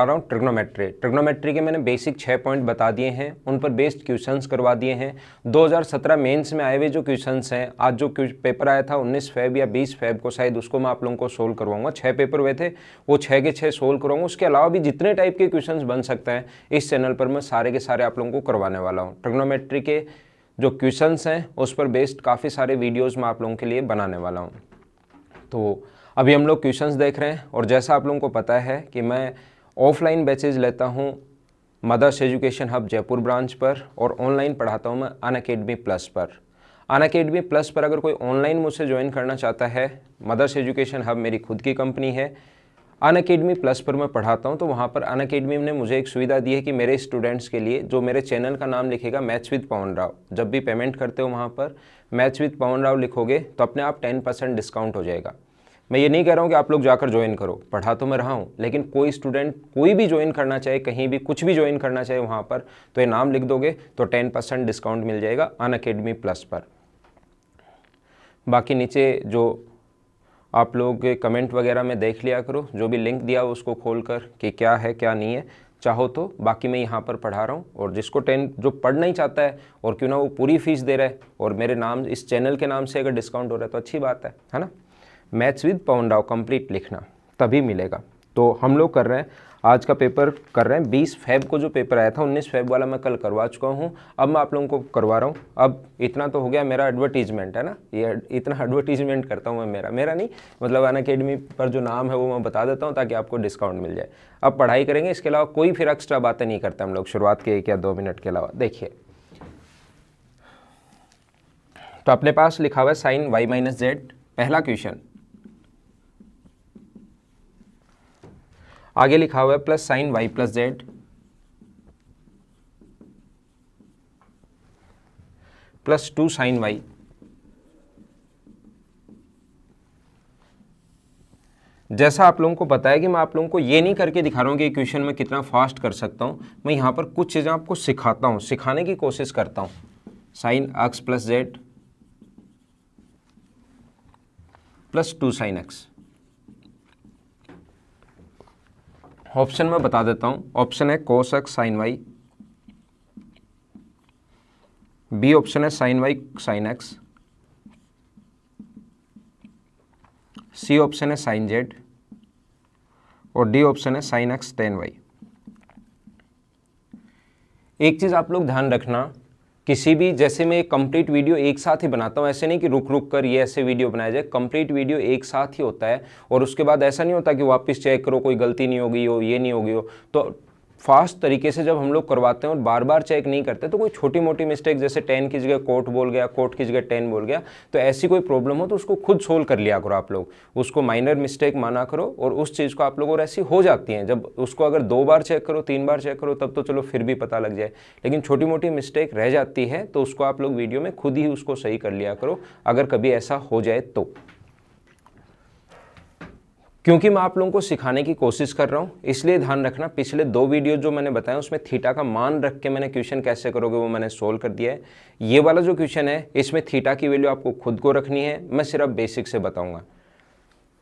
आ रहा हूँ ट्रिग्नोमेट्री के मैंने बेसिक 6 पॉइंट बता दिए हैं, उन पर बेस्ड क्वेश्चंस करवा दिए हैं। 2017 मेंस में आए हुए जो क्वेश्चंस हैं, आज जो पेपर आया था 19 फेब या 20 फेब को शायद, उसको मैं आप लोगों को सोल्व करवाऊंगा। 6 पेपर हुए थे, वो 6 के 6 सोल्व करवाऊंगा। उसके अलावा भी जितने टाइप के क्वेश्चन बन सकते हैं इस चैनल पर मैं सारे के सारे आप लोगों को करवाने वाला हूँ। ट्रिग्नोमेट्री के जो क्वेश्चंस हैं उस पर बेस्ड काफ़ी सारे वीडियोज़ मैं आप लोगों के लिए बनाने वाला हूँ। तो अभी हम लोग क्वेश्चंस देख रहे हैं, और जैसा आप लोगों को पता है कि मैं ऑफलाइन बैचेज लेता हूँ Mother's Education Hub Jaipur branch पर, और ऑनलाइन पढ़ाता हूँ मैं अनअकैडमी प्लस पर। अनअकैडमी प्लस पर अगर कोई ऑनलाइन मुझसे ज्वाइन करना चाहता है, मदर्स एजुकेशन हब मेरी खुद की कंपनी है, अनअकैडमी प्लस पर मैं पढ़ाता हूँ। तो वहाँ पर अनअकैडमी ने मुझे एक सुविधा दी है कि मेरे स्टूडेंट्स के लिए जो मेरे चैनल का नाम लिखेगा मैथ्स विद पवन राव, जब भी पेमेंट करते हो वहाँ पर मैथ्स विद पवन राव लिखोगे तो अपने आप 10% डिस्काउंट हो जाएगा। मैं ये नहीं कह रहा हूँ कि आप लोग जाकर ज्वाइन करो, पढ़ा तो मैं रहा हूँ, लेकिन कोई स्टूडेंट कोई भी ज्वाइन करना चाहे, कहीं भी कुछ भी ज्वाइन करना चाहे वहाँ पर, तो ये नाम लिख दोगे तो 10% डिस्काउंट मिल जाएगा अनअकैडमी प्लस पर। बाकी नीचे जो आप लोग कमेंट वगैरह में देख लिया करो, जो भी लिंक दिया हो उसको खोल कर कि क्या है क्या नहीं है, चाहो तो। बाकी मैं यहाँ पर पढ़ा रहा हूँ, और जिसको 10 जो पढ़ना ही चाहता है और क्यों ना वो पूरी फीस दे रहा है, और मेरे नाम इस चैनल के नाम से अगर डिस्काउंट हो रहा है तो अच्छी बात है ना। Maths with Pawan Rao complete लिखना तभी मिलेगा। तो हम लोग कर रहे हैं आज का पेपर, कर रहे हैं 20 फेब को जो पेपर आया था, 19 फेब वाला मैं कल करवा चुका हूँ, अब मैं आप लोगों को करवा रहा हूँ। अब इतना तो हो गया मेरा एडवर्टीजमेंट है ना, ये इतना एडवर्टीजमेंट करता हूँ मैं, मेरा नहीं मतलब अनअकैडमी पर जो नाम है वो मैं बता देता हूँ ताकि आपको डिस्काउंट मिल जाए। अब पढ़ाई करेंगे, इसके अलावा कोई फिर एक्स्ट्रा बातें नहीं करते हम लोग शुरुआत के 1 या 2 मिनट के अलावा। देखिए तो अपने पास लिखा हुआ है साइन y माइनस जेड, पहला क्वेश्चन। आगे लिखा हुआ है plus sine y plus Z, plus 2 sine y। जैसा आप लोगों को पता है कि मैं आप लोगों को ये नहीं करके दिखा रहा हूँ कि क्वेश्चन में कितना फास्ट कर सकता हूँ, मैं यहाँ पर कुछ चीज़ें आपको सिखाता हूँ, सिखाने की कोशिश करता हूँ। Sine x plus Z plus 2 sine x। Option में बता देता हूँ, ऑप्शन है cos x sine y, B option है sine y sine x, C option है साइन z, और डी ऑप्शन है साइन x टेन y। एक चीज़ आप लोग ध्यान रखना, किसी भी, जैसे मैं एक कंप्लीट वीडियो एक साथ ही बनाता हूँ, ऐसे नहीं कि रुक रुक कर ये ऐसे वीडियो बनाया जाए, कंप्लीट वीडियो एक साथ ही होता है, और उसके बाद ऐसा नहीं होता कि वापस चेक करो कोई गलती नहीं होगी हो, ये नहीं होगी हो। तो फास्ट तरीके से जब हम लोग करवाते हैं और बार बार चेक नहीं करते, तो कोई छोटी मोटी मिस्टेक, जैसे 10 की जगह कोट बोल गया, कोट की जगह 10 बोल गया, तो ऐसी कोई प्रॉब्लम हो तो उसको खुद सोल्व कर लिया करो आप लोग, उसको माइनर मिस्टेक माना करो, और उस चीज़ को आप लोग, और ऐसी हो जाती हैं जब उसको अगर 2 बार चेक करो 3 बार चेक करो तब तो चलो फिर भी पता लग जाए, लेकिन छोटी मोटी मिस्टेक रह जाती है तो उसको आप लोग वीडियो में खुद ही उसको सही कर लिया करो अगर कभी ऐसा हो जाए तो। क्योंकि मैं आप लोगों को सिखाने की कोशिश कर रहा हूँ, इसलिए ध्यान रखना, पिछले 2 वीडियो जो मैंने बताया उसमें थीटा का मान रख के मैंने क्वेश्चन कैसे करोगे वो मैंने सोल्व कर दिया है। ये वाला जो क्वेश्चन है इसमें थीटा की वैल्यू आपको खुद को रखनी है, मैं सिर्फ बेसिक से बताऊंगा,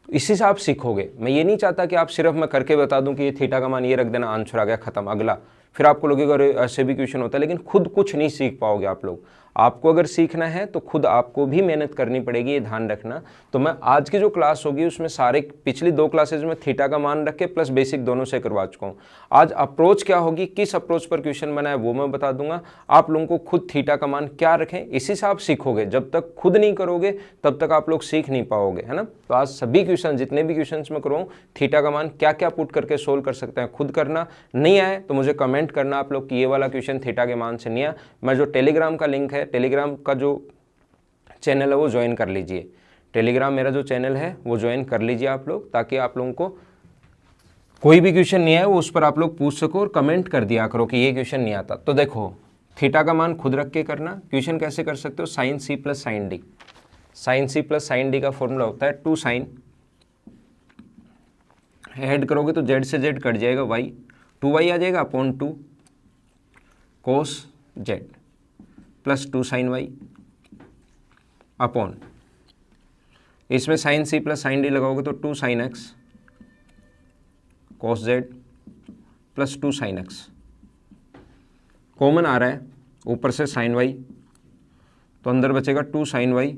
इसी से आप सीखोगे। मैं ये नहीं चाहता कि आप सिर्फ मैं करके बता दूं कि ये थीटा का मान ये रख देना, आंसर आ गया, खत्म, अगला, फिर आपको लगेगा अरे ऐसे भी क्वेश्चन होता है, लेकिन खुद कुछ नहीं सीख पाओगे आप लोग। आपको अगर सीखना है तो खुद आपको भी मेहनत करनी पड़ेगी, ये ध्यान रखना। तो मैं आज की जो क्लास होगी उसमें सारे पिछली 2 क्लासेज में थीटा का मान रख के प्लस बेसिक दोनों से करवा चुका हूँ। आज अप्रोच क्या होगी, किस अप्रोच पर क्वेश्चन बना है वो मैं बता दूंगा, आप लोगों को खुद थीटा का मान क्या रखें इसी से आप सीखोगे। जब तक खुद नहीं करोगे तब तक आप लोग सीख नहीं पाओगे, है ना। तो आज सभी क्वेश्चन, जितने भी क्वेश्चन मैं करवाऊँ, थीटा का मान क्या क्या पुट करके सोल्व कर सकते हैं खुद करना। नहीं आए तो मुझे कमेंट करना आप लोग कि ये वाला क्वेश्चन थीटा के मान से नहीं आया। मैं जो टेलीग्राम का लिंक है, टेलीग्राम का जो चैनल है वो ज्वाइन कर लीजिए, टेलीग्राम मेरा जो चैनल है वो ज्वाइन कर लीजिए आप लोग, ताकि आप लोगों को कोई भी क्वेश्चन नहीं आए वो उस पर आप लोग पूछ सको और कमेंट कर दिया करो कि ये क्वेश्चन नहीं आता। तो देखो थीटा का मान खुद रख के करना। क्वेश्चन कैसे कर सकते हो, sine C plus sine D, sine C plus sine D का फॉर्मूला होता है 2 साइन, ऐड करोगे तो जेड से जेड कट जाएगा, वाई 2y आ जाएगा upon 2 cos Z plus 2 sine Y upon, इसमें sine C plus sine D लगाओगे तो 2 sine x cos Z plus 2 sine X, common आ रहा है ऊपर से साइन वाई, तो अंदर बचेगा 2 साइन वाई,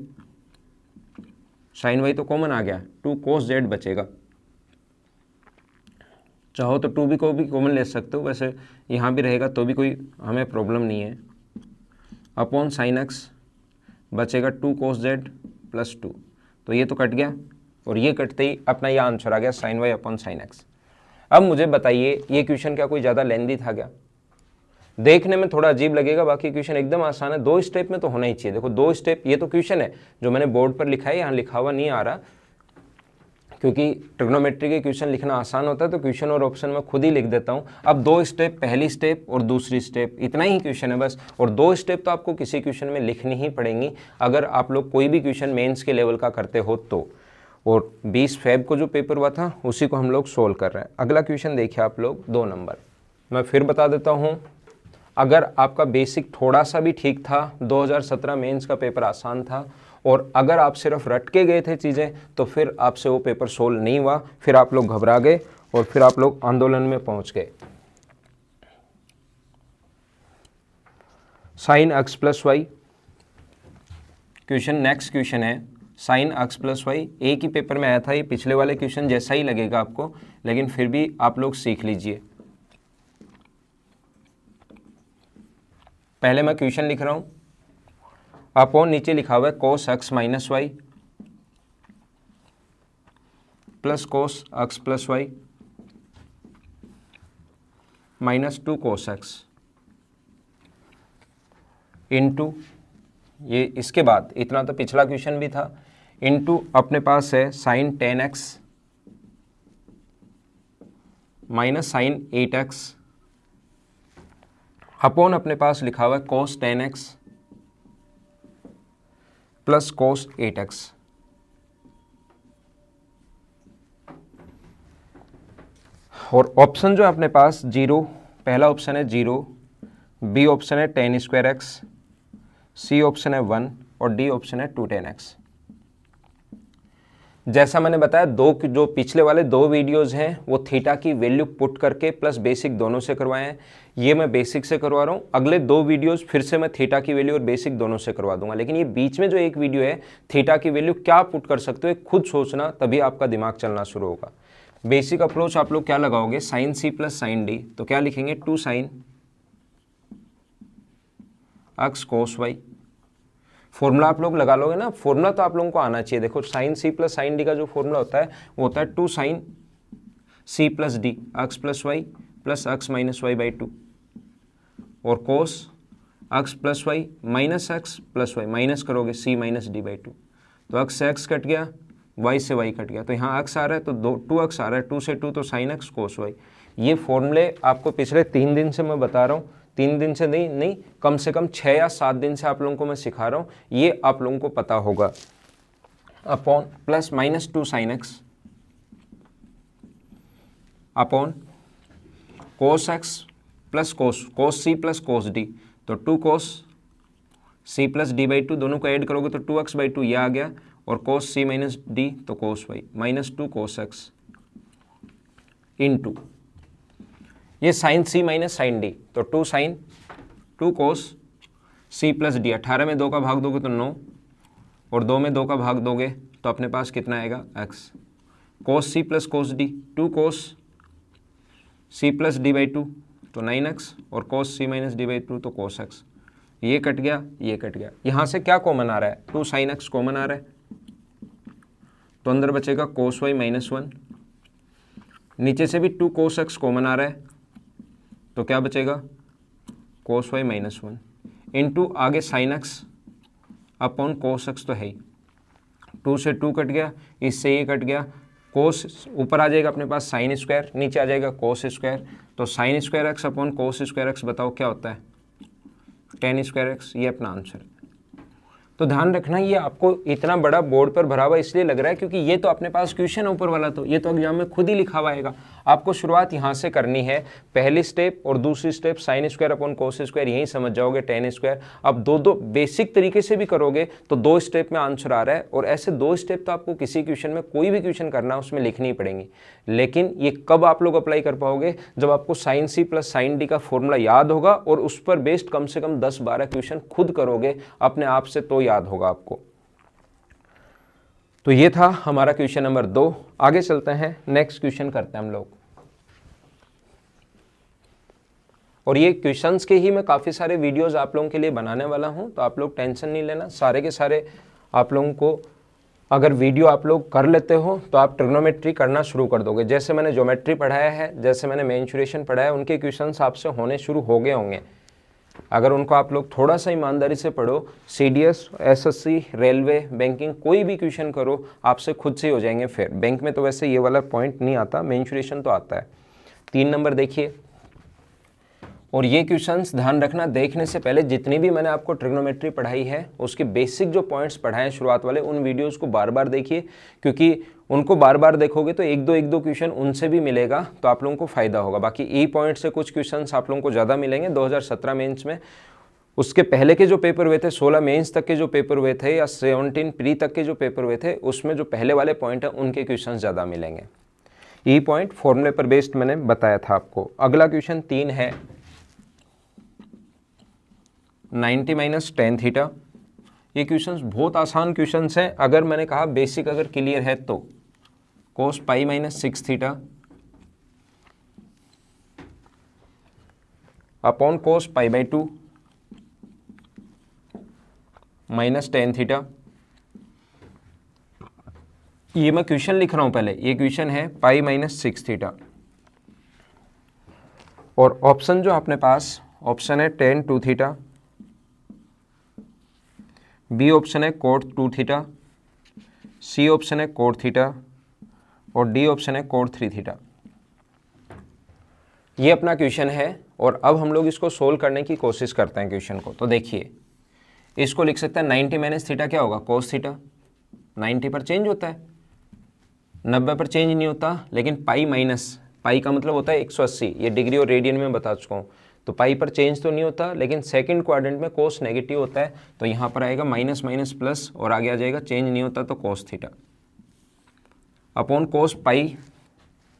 साइन वाई तो कॉमन आ गया, 2 कोस जेड बचेगा। चाहो तो 2 को भी कॉमन ले सकते हो, वैसे यहाँ भी रहेगा तो भी कोई हमें प्रॉब्लम नहीं है। अपॉन साइन एक्स बचेगा 2 कोस जेड प्लस 2, तो ये तो कट गया और ये कटते ही अपना ये आंसर आ गया sine Y upon sine x. अब मुझे बताइए ये क्वेश्चन क्या कोई ज़्यादा लेंदी था क्या? देखने में थोड़ा अजीब लगेगा, बाकी क्वेश्चन एकदम आसान है, 2 स्टेप में तो होना ही चाहिए। देखो 2 स्टेप, ये तो क्वेश्चन है जो मैंने बोर्ड पर लिखा है, यहाँ लिखा हुआ नहीं आ रहा, क्योंकि ट्रिग्नोमेट्री के क्वेश्चन लिखना आसान होता है तो क्वेश्चन और ऑप्शन में खुद ही लिख देता हूँ। अब 2 स्टेप, पहली स्टेप और दूसरी स्टेप, इतना ही क्वेश्चन है बस, और 2 स्टेप तो आपको किसी क्वेश्चन में लिखनी ही पड़ेंगी अगर आप लोग कोई भी क्वेश्चन मेंस के लेवल का करते हो तो। और 20 फेब को जो पेपर हुआ था उसी को हम लोग सोल्व कर रहे हैं। अगला क्वेश्चन देखिए आप लोग, 2 नंबर। मैं फिर बता देता हूँ, अगर आपका बेसिक थोड़ा सा भी ठीक था, 2017 मेंस का पेपर आसान था, और अगर आप सिर्फ रट के गए थे चीज़ें तो फिर आपसे वो पेपर सोल्व नहीं हुआ, फिर आप लोग घबरा गए और फिर आप लोग आंदोलन में पहुंच गए। Sine x plus y question, next question है साइन एक्स प्लस वाई। एक ही पेपर में आया था, ये पिछले वाले क्वेश्चन जैसा ही लगेगा आपको, लेकिन फिर भी आप लोग सीख लीजिए। पहले मैं क्वेश्चन लिख रहा हूं, अपॉन नीचे लिखा हुआ है cos x minus y plus cos x plus y minus 2 cos x into, ये इसके बाद इतना तो पिछला क्वेश्चन भी था, इंटू अपने पास है sign 10x minus sign 8x upon अपने पास लिखा हुआ है कोस 10x प्लस कोस 8x। और ऑप्शन जो है अपने पास 0, पहला ऑप्शन है 0, बी ऑप्शन है 10 स्क्वायर एक्स, सी ऑप्शन है 1 और डी ऑप्शन है 2 10x। जैसा मैंने बताया, जो पिछले वाले 2 वीडियोस हैं वो थीटा की वैल्यू पुट करके प्लस बेसिक दोनों से करवाए हैं, ये मैं बेसिक से करवा रहा हूँ। अगले 2 वीडियोस फिर से मैं थीटा की वैल्यू और बेसिक दोनों से करवा दूंगा, लेकिन ये बीच में जो एक वीडियो है थीटा की वैल्यू क्या पुट कर सकते हो खुद सोचना, तभी आपका दिमाग चलना शुरू होगा। बेसिक अप्रोच आप लोग क्या लगाओगे, sine C plus sine D, तो क्या लिखेंगे 2 sine x cos y. Formula आप लोग लगा लोगे ना, फॉर्मूला तो आप लोगों को आना चाहिए। देखो sine C plus sine D का जो फॉर्मूला होता है वो होता है 2 sine C plus D x plus y plus x minus y by 2, और cos x plus y minus x plus y, minus करोगे सी माइनस डी बाई 2, तो एक्स से एक्स कट गया, वाई से वाई कट गया, तो यहाँ x आ रहा है तो 2 एक्स आ रहा है, 2 से 2 तो साइन एक्स कोस वाई। ये फॉर्मूले आपको पिछले 3 दिन से मैं बता रहा हूँ, 3 दिन से नहीं कम से कम 6 या 7 दिन से आप लोगों को मैं सिखा रहा हूँ, ये आप लोगों को पता होगा। Upon plus minus 2 sine x upon cos x plus cos C plus cos D, तो 2 cos C plus D by 2, दोनों को ऐड करोगे तो 2x बाई 2 ये आ गया, और कोस सी माइनस डी तो cos Y minus 2 cos x into ये sine C minus sine D, तो 2 sine 2 cos C plus D. 18 में 2 का भाग दोगे तो 9, और 2 में 2 का भाग दोगे तो अपने पास कितना आएगा x, cos C plus cos D, 2 cos C plus D by 2 तो 9x, और cos C minus D by 2 तो कोस x। ये कट गया, ये कट गया, यहाँ से क्या कॉमन आ रहा है, 2 साइन एक्स कॉमन आ रहा है, तो अंदर बचेगा कोस वाई माइनस 1, नीचे से भी 2 कोस एक्स कॉमन आ रहा है, तो क्या बचेगा कोस वाई माइनस 1 इंटू आगे sign x upon cos x, तो है ही 2 से 2 कट गया, इससे ये कट गया, कोस ऊपर आ जाएगा अपने पास साइन स्क्वायर, नीचे आ जाएगा कोस स्क्वायर, तो sine square x upon cos square x बताओ क्या होता है 10 स्क्वायर एक्स, ये अपना आंसर है। तो ध्यान रखना, ये आपको इतना बड़ा बोर्ड पर भरा हुआ इसलिए लग रहा है क्योंकि ये तो अपने पास क्वेश्चन ऊपर वाला, तो ये तो एग्जाम में खुद ही लिखा हुआ आएगा। आपको शुरुआत यहाँ से करनी है, पहली स्टेप और दूसरी step sine square upon cos square यहीं समझ जाओगे, टेन स्क्वायर। अब दो बेसिक तरीके से भी करोगे तो 2 स्टेप में आंसर आ रहा है, और ऐसे 2 स्टेप तो आपको किसी क्वेश्चन में, कोई भी क्वेश्चन करना है उसमें लिखनी ही पड़ेंगी। लेकिन ये कब आप लोग अप्लाई कर पाओगे, जब आपको sine C plus sine D का फॉर्मूला याद होगा और उस पर बेस्ड कम से कम 10-12 क्वेश्चन खुद करोगे अपने आप से, तो याद होगा आपको। तो ये था हमारा क्वेश्चन नंबर 2। आगे चलते हैं, नेक्स्ट क्वेश्चन करते हैं हम लोग। और ये क्वेश्चंस के ही मैं काफ़ी सारे वीडियोस आप लोगों के लिए बनाने वाला हूं, तो आप लोग टेंशन नहीं लेना। सारे के सारे आप लोगों को अगर वीडियो आप लोग कर लेते हो तो आप ट्रिग्नोमेट्री करना शुरू कर दोगे। जैसे मैंने ज्योमेट्री पढ़ाया है, जैसे मैंने मेंसुरेशन पढ़ाया है, उनके क्वेश्चंस आपसे होने शुरू हो गए होंगे। अगर उनको आप लोग थोड़ा सा ईमानदारी से पढ़ो, सीडीएस, एसएससी, रेलवे, बैंकिंग, कोई भी क्वेश्चन करो आपसे खुद से ही हो जाएंगे। फिर बैंक में तो वैसे ये वाला पॉइंट नहीं आता, मेंसुरेशन तो आता है। 3 नंबर देखिए, और ये क्वेश्चंस ध्यान रखना, देखने से पहले जितनी भी मैंने आपको ट्रिग्नोमेट्री पढ़ाई है उसके बेसिक जो पॉइंट्स पढ़ाए हैं शुरुआत वाले, उन वीडियोस को बार बार देखिए, क्योंकि उनको बार बार देखोगे तो एक दो क्वेश्चन उनसे भी मिलेगा, तो आप लोगों को फायदा होगा। बाकी ई पॉइंट से कुछ क्वेश्चंस आप लोगों को ज़्यादा मिलेंगे 2017 मेंस में। उसके पहले के जो पेपर हुए थे, 16 मेंस तक के जो पेपर हुए थे या 17 प्री तक के जो पेपर हुए थे, उसमें जो पहले वाले पॉइंट हैं उनके क्वेश्चन ज़्यादा मिलेंगे। ई पॉइंट फॉर्मूले पर बेस्ड मैंने बताया था आपको। अगला क्वेश्चन 3 है 90 माइनस टेन थीटा। ये क्वेश्चंस बहुत आसान क्वेश्चंस हैं, अगर मैंने कहा बेसिक अगर क्लियर है तो। Cos pi minus 6 theta upon cos pi by 2 minus ten theta. ये मैं क्वेश्चन लिख रहा हूं पहले, ये क्वेश्चन है पाई माइनस 6 थीटा, और ऑप्शन जो अपने पास ऑप्शन है टेन 2 थीटा, बी ऑप्शन है कोट 2 थीटा, सी ऑप्शन है कोट थीटा, और डी ऑप्शन है कोट 3 थीटा। ये अपना क्वेश्चन है, और अब हम लोग इसको सोल्व करने की कोशिश करते हैं क्वेश्चन को। तो देखिए, इसको लिख सकते हैं 90 माइनस थीटा क्या होगा, कोस थीटा। 90 पर चेंज होता है, 90 पर चेंज नहीं होता, लेकिन पाई माइनस, पाई का मतलब होता है 180, ये डिग्री और रेडियन में बता चुका हूँ। तो पाई पर चेंज तो नहीं होता, लेकिन सेकंड क्वाड्रेंट में कोस नेगेटिव होता है, तो यहाँ पर आएगा माइनस माइनस प्लस, और आगे आ जाएगा चेंज नहीं होता तो cos theta upon cos pi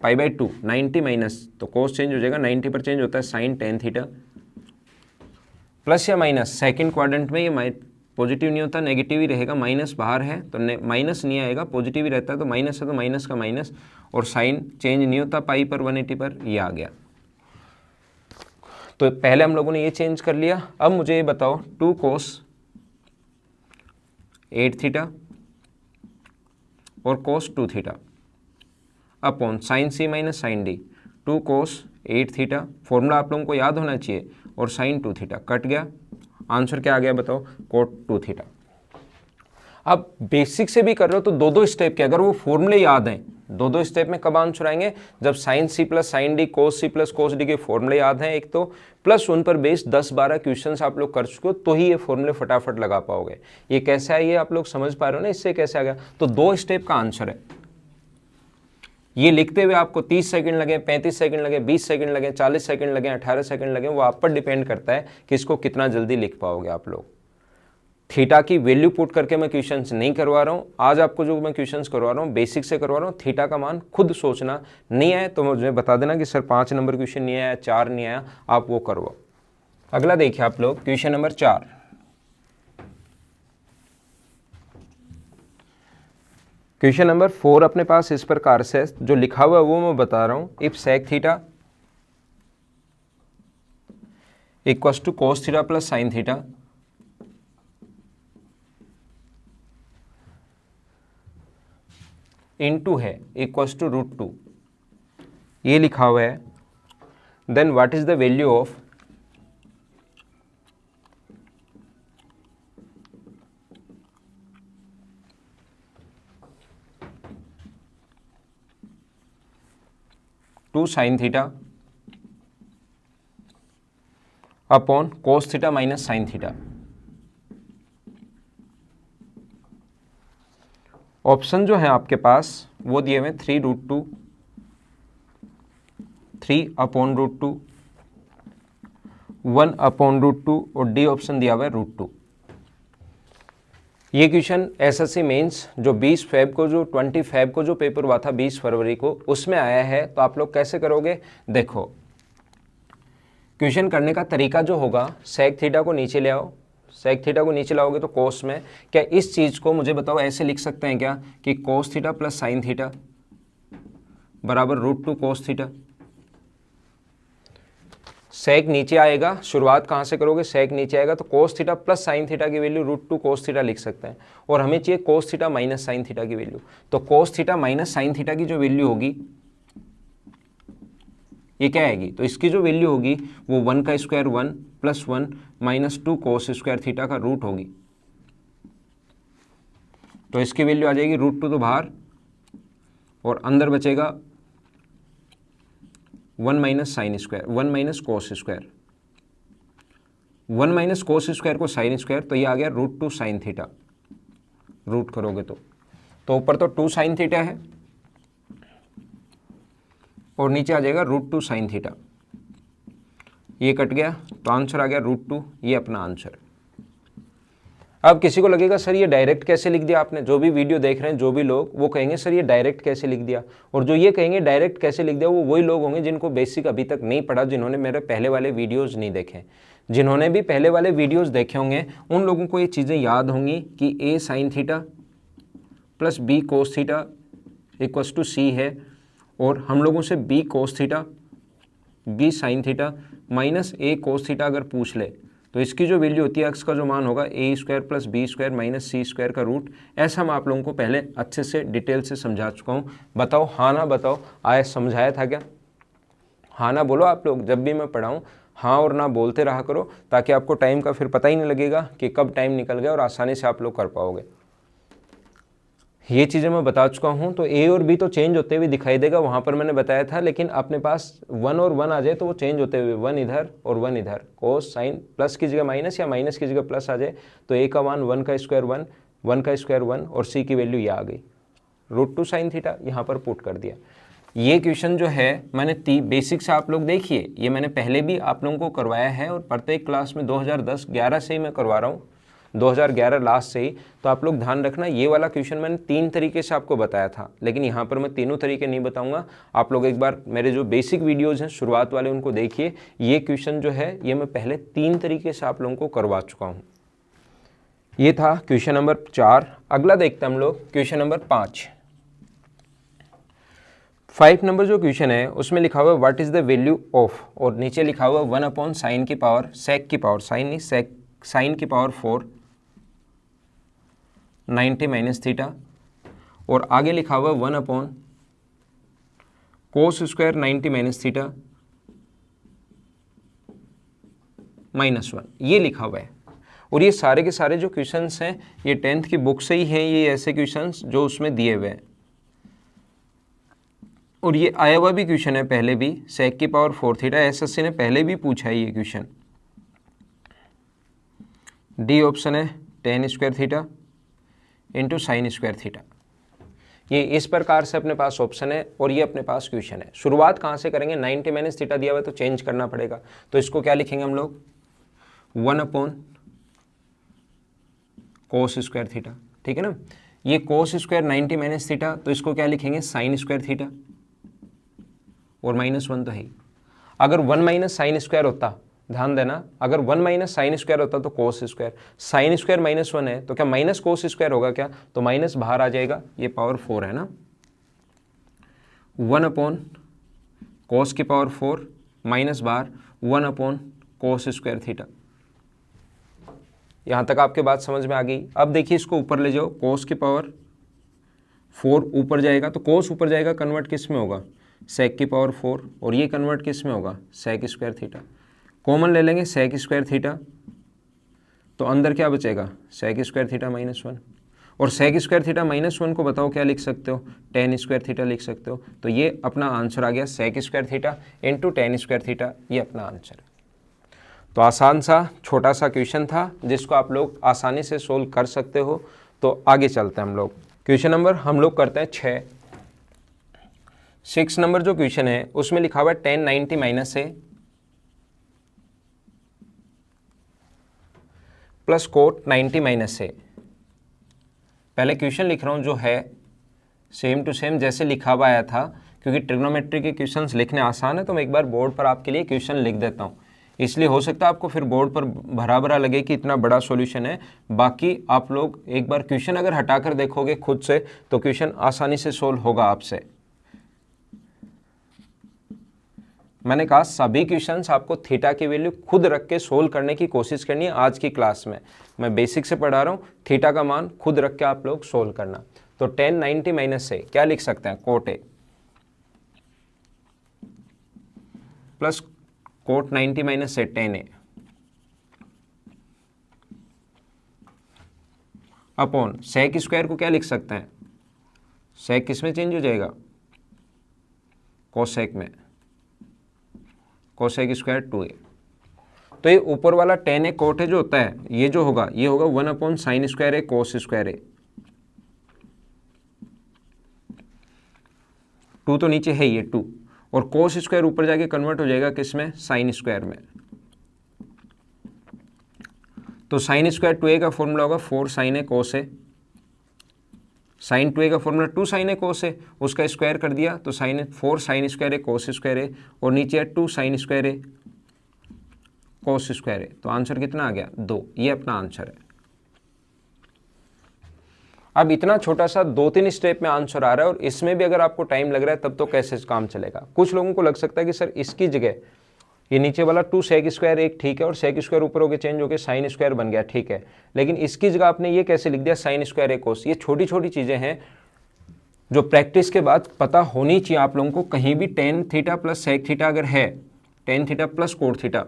pi by 2। 90 minus तो कोस चेंज हो जाएगा, 90 पर चेंज होता है साइन टेन थीटा, प्लस या माइनस, सेकंड क्वाड्रेंट में ये पॉजिटिव नहीं होता, नेगेटिव ही रहेगा, माइनस बाहर है तो माइनस नहीं आएगा, पॉजिटिव ही रहता है, तो माइनस है तो माइनस का माइनस, और साइन चेंज नहीं होता पाई पर 180 पर, ये आ गया। तो पहले हम लोगों ने ये चेंज कर लिया। अब मुझे ये बताओ 2 कोस 8 थीटा और कोस 2 theta upon sine C minus sine D. 2 कोस 8 थीटा, फॉर्मूला आप लोगों को याद होना चाहिए, और साइन 2 थीटा कट गया, आंसर क्या आ गया बताओ, कोट 2 थीटा। अब बेसिक से भी कर रहे हो तो 2 स्टेप के, अगर वो फॉर्मूले याद हैं, 2 स्टेप में कब आंसर आएंगे, जब sine C plus sine D, cos C plus cos D के फॉर्मूले याद हैं एक तो, प्लस उन पर बेस्ड 10-12 क्वेश्चंस आप लोग कर चुके हो, तो ही ये फॉर्मूले फटाफट लगा पाओगे। ये कैसे है, ये आप लोग समझ पा रहे हो ना, इससे कैसे आ गया। तो 2 स्टेप का आंसर है। ये लिखते हुए आपको 30 सेकंड लगे, 35 सेकंड लगे, 20 सेकंड लगे, 40 सेकंड लगे, 18 सेकंड लगे, वो आप पर डिपेंड करता है कि इसको कितना जल्दी लिख पाओगे आप लोग। थीटा की वैल्यू पुट करके मैं क्वेश्चंस नहीं करवा रहा हूँ, आज आपको जो मैं क्वेश्चंस करवा रहा हूँ बेसिक से करवा रहा हूँ। थीटा का मान खुद सोचना, नहीं आए तो मुझे बता देना कि सर 5 नंबर क्वेश्चन नहीं आया, 4 नहीं आया, आप वो करवाओ। अगला देखिए आप लोग, क्वेश्चन नंबर 4। क्वेश्चन नंबर 4 अपने पास इस प्रकार से जो लिखा हुआ है वो मैं बता रहा हूँ। If sec theta equals to cos theta plus sine theta, into है इक्वल्स टू √2, ये लिखा हुआ है, then what is the value of two sine theta upon cos theta minus sine theta. Option जो है आपके पास वो दिए हुए 3√2 3/√2, 1/√2 और डी ऑप्शन दिया हुआ है √2। ये क्वेश्चन एसएससी मेंस जो 20 फेब को जो 20 फेब को जो पेपर हुआ था 20 फरवरी को, उसमें आया है। तो आप लोग कैसे करोगे, देखो क्वेश्चन करने का तरीका जो होगा, सेक थीटा को नीचे ले आओ, सेक थीटा को नीचे लाओगे तो कोस में, क्या इस चीज़ को मुझे बताओ ऐसे लिख सकते हैं क्या कि कोस थीटा प्लस साइन थीटा बराबर √2 कोस थीटा। सेक नीचे आएगा, शुरुआत कहाँ से करोगे, सेक नीचे आएगा तो कोस थीटा प्लस साइन थीटा की वैल्यू √2 कोस थीटा लिख सकते हैं, और हमें चाहिए कोस थीटा माइनस साइन थीटा की वैल्यू। तो कोस थीटा माइनस साइन थीटा की जो वैल्यू होगी ये क्या आएगी, तो इसकी जो वैल्यू होगी वो 1 का स्क्वायर 1 + 1 - 2 कोस स्क्वायर थीटा का रूट होगी। तो इसकी वैल्यू आ जाएगी √2 तो बाहर, और अंदर बचेगा 1 - sine square, 1 - cos square, 1 - cos square को साइन स्क्वायर, तो ये आ गया √2 साइन थीटा। रूट करोगे तो ऊपर तो 2 साइन थीटा है और नीचे आ जाएगा √2 साइन थीटा। ये कट गया तो आंसर आ गया √2, ये अपना आंसर। अब किसी को लगेगा सर ये डायरेक्ट कैसे लिख दिया आपने, जो भी वीडियो देख रहे हैं जो भी लोग, वो कहेंगे सर ये डायरेक्ट कैसे लिख दिया, और जो ये कहेंगे डायरेक्ट कैसे लिख दिया वो वही लोग होंगे जिनको बेसिक अभी तक नहीं पढ़ा, जिन्होंने मेरे पहले वाले वीडियोज़ नहीं देखे। जिन्होंने भी पहले वाले वीडियोज़ देखे होंगे उन लोगों को ये चीज़ें याद होंगी कि a sine theta plus b cos theta equals to c है, और हम लोगों से b cos theta b sine theta minus a cos theta अगर पूछ ले तो इसकी जो वैल्यू होती है x का जो मान होगा a square plus b square minus c square का रूट। ऐसा मैं आप लोगों को पहले अच्छे से डिटेल से समझा चुका हूँ। बताओ हाँ ना बताओ, आया समझाया था क्या? हाँ ना बोलो आप लोग, जब भी मैं पढ़ाऊँ हाँ और ना बोलते रहा करो, ताकि आपको टाइम का फिर पता ही नहीं लगेगा कि कब टाइम निकल गया, और आसानी से आप लोग कर पाओगे। ये चीज़ें मैं बता चुका हूँ। तो ए और बी तो चेंज होते हुए दिखाई देगा, वहाँ पर मैंने बताया था, लेकिन अपने पास 1 और 1 आ जाए तो वो चेंज होते हुए 1 इधर और 1 इधर, कोस साइन प्लस की जगह माइनस या माइनस की जगह प्लस आ जाए तो ए का मान 1 का स्क्वायर 1, 1 का स्क्वायर 1, और सी की वैल्यू ये आ गई √2 साइन थीटा, यहाँ पर पुट कर दिया। ये क्वेश्चन जो है मैंने बेसिक से आप लोग देखिए, ये मैंने पहले भी आप लोगों को करवाया है, और प्रत्येक क्लास में 2010-11 से ही मैं करवा रहा हूँ, 2011 लास्ट से ही। तो आप लोग ध्यान रखना, ये वाला क्वेश्चन मैंने 3 तरीके से आपको बताया था, लेकिन यहाँ पर मैं तीनों तरीके नहीं बताऊंगा। आप लोग एक बार मेरे जो बेसिक वीडियोज़ हैं शुरुआत वाले उनको देखिए। ये क्वेश्चन जो है ये मैं पहले 3 तरीके से आप लोगों को करवा चुका हूँ। ये था क्वेश्चन नंबर 4। अगला देखते हैं हम लोग क्वेश्चन नंबर 5 नंबर जो क्वेश्चन है उसमें लिखा हुआ है what is the value of, और नीचे लिखा हुआ 1 साइन की पावर सेक की पावर, साइन नहीं सेक, साइन की पावर 4 90 - थीटा, और आगे लिखा हुआ 1 कोस स्क्वायर 90 - थीटा -1, ये लिखा हुआ है। और ये सारे के सारे जो क्वेश्चंस हैं ये 10th की बुक से ही हैं, ये ऐसे क्वेश्चंस जो उसमें दिए हुए हैं। और ये आया हुआ भी क्वेश्चन है पहले भी, सेक की पावर 4 थीटा, एसएससी ने पहले भी पूछा है ये क्वेश्चन। डी ऑप्शन है tan square theta into sign square theta. ये इस प्रकार से अपने पास ऑप्शन है, और ये अपने पास क्वेश्चन है। शुरुआत कहाँ से करेंगे, 90 - थीटा दिया हुआ है तो चेंज करना पड़ेगा, तो इसको क्या लिखेंगे हम लोग 1 कोस स्क्वायर थीटा, ठीक है ना। ये कोस स्क्वायर 90 - थीटा, तो इसको क्या लिखेंगे साइन स्क्वायर थीटा, और -1 तो है। अगर 1 - साइन स्क्वायर होता, ध्यान देना, अगर 1 - साइन स्क्वायर होता तो कोस स्क्वायर, साइन स्क्वायर -1 है तो क्या माइनस कोस स्क्वायर होगा क्या, तो माइनस बाहर आ जाएगा, ये पावर 4 है ना। 1 कोस की पावर 4 माइनस बाहर 1 कोस स्क्वायर थीटा। यहाँ तक आपके बात समझ में आ गई। अब देखिए इसको ऊपर ले जाओ, कोस की पावर 4 ऊपर जाएगा तो कोस ऊपर जाएगा, कन्वर्ट किस में होगा सेक की पावर 4, और ये कन्वर्ट किस में होगा सेक स्क्वायर थीटा। कॉमन ले लेंगे सेक स्क्वायर थीटा, तो अंदर क्या बचेगा सेक स्क्वायर थीटा -1, और सेक स्क्वायर थीटा -1 को बताओ क्या लिख सकते हो, tan स्क्वायर थीटा लिख सकते हो। तो ये अपना आंसर आ गया sec square theta into tan square theta, ये अपना आंसर। तो आसान सा छोटा सा क्वेश्चन था जिसको आप लोग आसानी से सोल्व कर सकते हो। तो आगे चलते हैं हम लोग, क्वेश्चन नंबर हम लोग करते हैं 6। 6 नंबर जो क्वेश्चन है उसमें लिखा हुआ है tan 90 माइनस ए प्लस कोट 90 माइनस ए। पहले क्वेश्चन लिख रहा हूँ जो है सेम टू सेम जैसे लिखा हुआ आया था, क्योंकि ट्रिग्नोमेट्री के क्वेश्चंस लिखने आसान है तो मैं एक बार बोर्ड पर आपके लिए क्वेश्चन लिख देता हूँ, इसलिए हो सकता है आपको फिर बोर्ड पर भरा भरा लगे कि इतना बड़ा सॉल्यूशन है। बाकी आप लोग एक बार क्वेश्चन अगर हटाकर देखोगे खुद से तो क्वेश्चन आसानी से सोल्व होगा आपसे। मैंने कहा सभी क्वेश्चंस आपको थीटा की वैल्यू खुद रख के सोल्व करने की कोशिश करनी है। आज की क्लास में मैं बेसिक से पढ़ा रहा हूँ, थीटा का मान खुद रख के आप लोग सोल्व करना। तो tan 90 माइनस से क्या लिख सकते हैं, cot A plus coat 90 minus से tan ए अपॉन सेक स्क्वायर को क्या लिख सकते हैं, सेक किस में चेंज हो जाएगा, कोसेक में, कोसेक स्क्वायर 2a। तो ये ऊपर वाला tan ए कोट है जो होता है, ये जो होगा ये होगा 1 अपॉन साइन स्क्वायर ए कोस स्क्वायर ए। 2 तो नीचे है ये 2, और कोस स्क्वायर ऊपर जाके कन्वर्ट हो जाएगा किस में, साइन स्क्वायर में। तो साइन स्क्वायर 2a का फॉर्मूला होगा 4 साइन ए कोस ए। साइन 2a का फॉर्मूला 2 साइन ए कोस ए, उसका स्क्वायर कर दिया तो साइन 4 साइन स्क्वायर ए कोस स्क्वायर ए, और नीचे है 2 साइन स्क्वायर ए कोस स्क्वायर ए। तो आंसर कितना आ गया, 2। ये अपना आंसर है। अब इतना छोटा सा 2-3 स्टेप में आंसर आ रहा है और इसमें भी अगर आपको टाइम लग रहा है तब तो कैसे काम चलेगा। कुछ लोगों को लग सकता है कि सर इसकी जगह ये नीचे वाला 2 सेक स्क्वायर एक ठीक है और सेक स्क्वायर ऊपर होकर चेंज होकर साइन स्क्वायर बन गया, ठीक है, लेकिन इसकी जगह आपने ये कैसे लिख दिया साइन स्क्वायर ए कोस। ये छोटी छोटी चीज़ें हैं जो प्रैक्टिस के बाद पता होनी चाहिए आप लोगों को। कहीं भी tan theta plus sec theta अगर है, tan theta plus cot theta,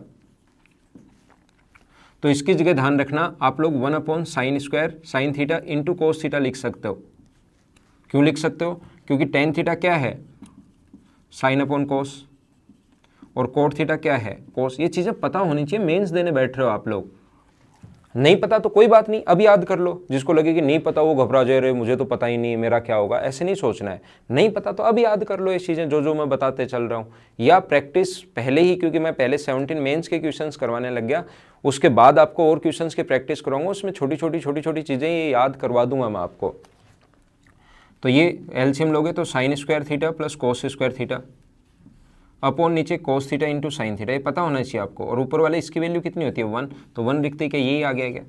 तो इसकी जगह ध्यान रखना आप लोग 1 upon sine square sine theta into cos theta लिख सकते हो। क्यों लिख सकते हो, क्योंकि टेन थीटा क्या है, साइन अपॉन कोस, और कोट थीटा क्या है, कोस। ये चीज़ें पता होनी चाहिए, मेंस देने बैठ रहे हो आप लोग। नहीं पता तो कोई बात नहीं, अभी याद कर लो। जिसको लगे कि नहीं पता वो घबरा जाए, रहे मुझे तो पता ही नहीं मेरा क्या होगा, ऐसे नहीं सोचना है। नहीं पता तो अभी याद कर लो ये चीज़ें जो जो मैं बताते चल रहा हूँ, या प्रैक्टिस पहले ही, क्योंकि मैं पहले 17 मेंस के क्वेश्चंस करवाने लग गया, उसके बाद आपको और क्वेश्चंस की प्रैक्टिस कराऊंगा, उसमें छोटी छोटी चीज़ें ये याद करवा दूंगा मैं आपको। तो ये एलसीएम लोगे तो sine square theta plus cos square theta upon नीचे cos theta into sine theta, ये पता होना चाहिए आपको। और ऊपर वाले इसकी वैल्यू कितनी होती है, 1, तो 1 लिखते क्या, यही आ गया क्या।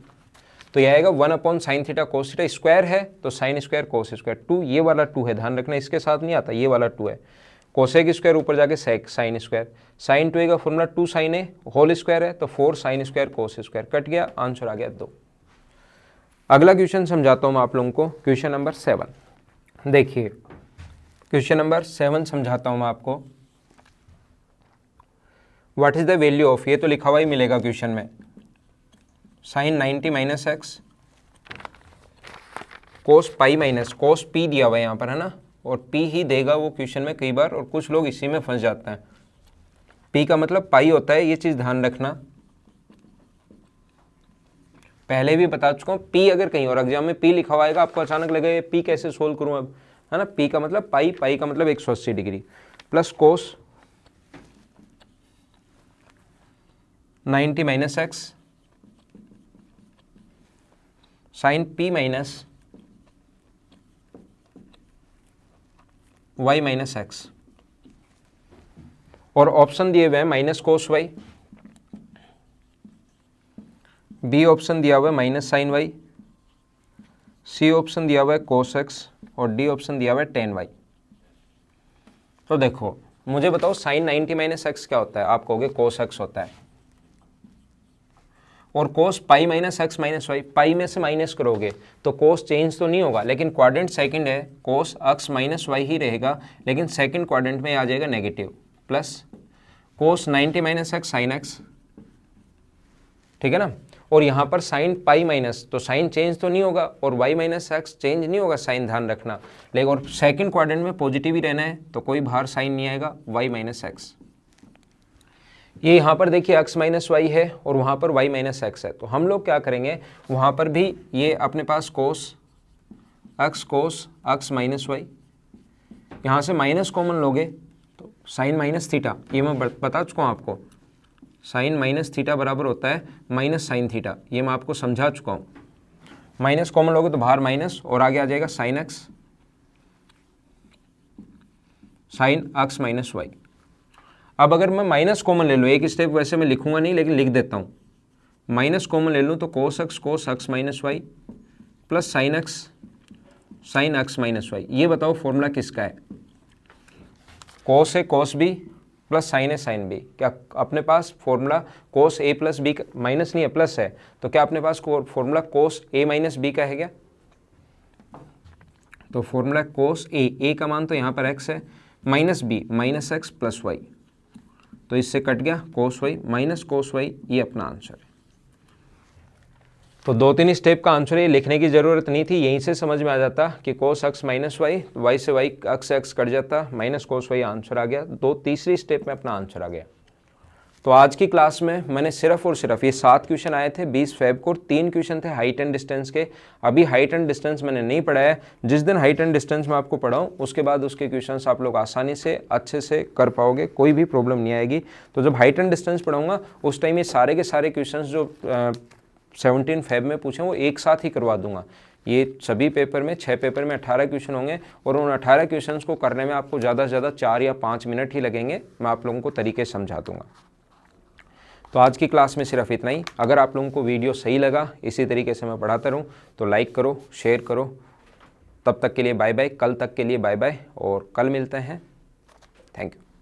तो ये आएगा 1 upon sine theta cos theta, square है तो साइन स्क्वायर कोस स्क्वायर 2, ये वाला 2 है, ध्यान रखना इसके साथ नहीं आता, ये वाला 2 है। कोसेक स्क्वायर ऊपर जाके सेक साइन स्क्वायर, साइन 2a का फॉर्मूला 2 साइन ए होल स्क्वायर है तो 4 sine square cos square, cut गया, आंसर आ गया 2। अगला क्वेश्चन समझाता हूँ मैं आप लोगों को, क्वेश्चन नंबर 7। देखिए क्वेश्चन नंबर 7 समझाता हूँ मैं आपको। What is the value of, ये तो लिखा हुआ ही मिलेगा क्वेश्चन में, साइन 90 माइनस एक्स कोस पाई माइनस, कोस पी दिया हुआ है यहाँ पर, है ना, और पी ही देगा वो क्वेश्चन में कई बार, और कुछ लोग इसी में फंस जाते हैं। पी का मतलब पाई होता है, ये चीज़ ध्यान रखना, पहले भी बता चुका हूँ। पी अगर कहीं और एग्जाम में पी लिखा हुआ आएगा, आपको अचानक लगेगा पी कैसे सोल्व करूँ अब, है ना। पी का मतलब पाई, पाई का मतलब 180 degree, plus cos 90 minus x sine pi minus y minus x, और ऑप्शन दिए हुए हैं minus cos y, B option दिया हुआ है minus sine y, C option दिया हुआ है कोस एक्स, और डी ऑप्शन दिया हुआ है टेन वाई। तो देखो मुझे बताओ साइन 90 माइनस एक्स क्या होता है, आप कहोगे कोस एक्स होता है, और cos pi minus x minus y, pi में से माइनस करोगे तो कोस चेंज तो नहीं होगा, लेकिन क्वाड्रेंट सेकंड है, cos x minus why he रहेगा, लेकिन सेकंड क्वाड्रेंट में आ जाएगा negative, plus cos 90 minus x sine x, ठीक है ना। और यहाँ पर साइन पाई माइनस, तो साइन चेंज तो नहीं होगा, और वाई माइनस एक्स चेंज नहीं होगा, साइन ध्यान रखना, लेकिन और सेकंड क्वाड्रेंट में पॉजिटिव ही रहना है, तो कोई बाहर साइन नहीं आएगा, वाई माइनस एक्स। ये यहाँ पर देखिए x माइनस वाई है और वहाँ पर y माइनस एक्स है, तो हम लोग क्या करेंगे, वहाँ पर भी ये अपने पास कोस x माइनस वाई, यहाँ से माइनस कॉमन लोगे तो साइन माइनस थीटा, ये मैं बता चुका हूँ आपको, साइन माइनस थीटा बराबर होता है माइनस साइन थीटा, ये मैं आपको समझा चुका हूँ। माइनस कॉमन लोगे तो बाहर माइनस और आगे आ जाएगा sine x, sine x minus y. अब अगर मैं माइनस कॉमन ले लूँ, एक स्टेप वैसे मैं लिखूंगा नहीं लेकिन लिख देता हूँ, माइनस कॉमन ले लूँ तो cos x minus y plus sine x minus y. ये बताओ फॉर्मूला किसका है? Cos A cos B plus sine A sine B. क्या अपने पास formula cos A plus B, minus नहीं है प्लस है, तो क्या अपने पास formula cos A minus B का है क्या? तो फॉर्मूला कोस ए का मान तो यहाँ पर एक्स है, minus B minus x plus y, तो इससे कट गया cos Y minus cos y, ये अपना आंसर है। तो 2-3 स्टेप का आंसर है, लिखने की ज़रूरत नहीं थी, यहीं से समझ में आ जाता कि cos x minus y, y से वाई एक्स से एक्स कट जाता, माइनस कोस वाई आंसर आ गया। तीसरी स्टेप में अपना आंसर आ गया। तो आज की क्लास में मैंने सिर्फ और सिर्फ ये 7 क्वेश्चन आए थे 20 फेब को, 3 क्वेश्चन थे हाइट एंड डिस्टेंस के। अभी हाइट एंड डिस्टेंस मैंने नहीं पढ़ाया, जिस दिन हाइट एंड डिस्टेंस मैं आपको पढ़ाऊँ उसके बाद उसके क्वेश्चंस आप लोग आसानी से अच्छे से कर पाओगे, कोई भी प्रॉब्लम नहीं आएगी। तो जब हाइट एंड डिस्टेंस पढ़ाऊँगा उस टाइम ये सारे के सारे क्वेश्चन जो 17 फेब में पूछे वो एक साथ ही करवा दूंगा। ये सभी पेपर में 6 पेपर में 18 क्वेश्चन होंगे और उन 18 क्वेश्चंस को करने में आपको ज़्यादा से ज़्यादा 4 या 5 मिनट ही लगेंगे। मैं आप लोगों को तरीके समझा दूंगा। तो आज की क्लास में सिर्फ इतना ही। अगर आप लोगों को वीडियो सही लगा, इसी तरीके से मैं पढ़ाता रहूँ, तो लाइक करो, शेयर करो। तब तक के लिए बाय बाय, कल तक के लिए बाय बाय और कल मिलते हैं। Thank you.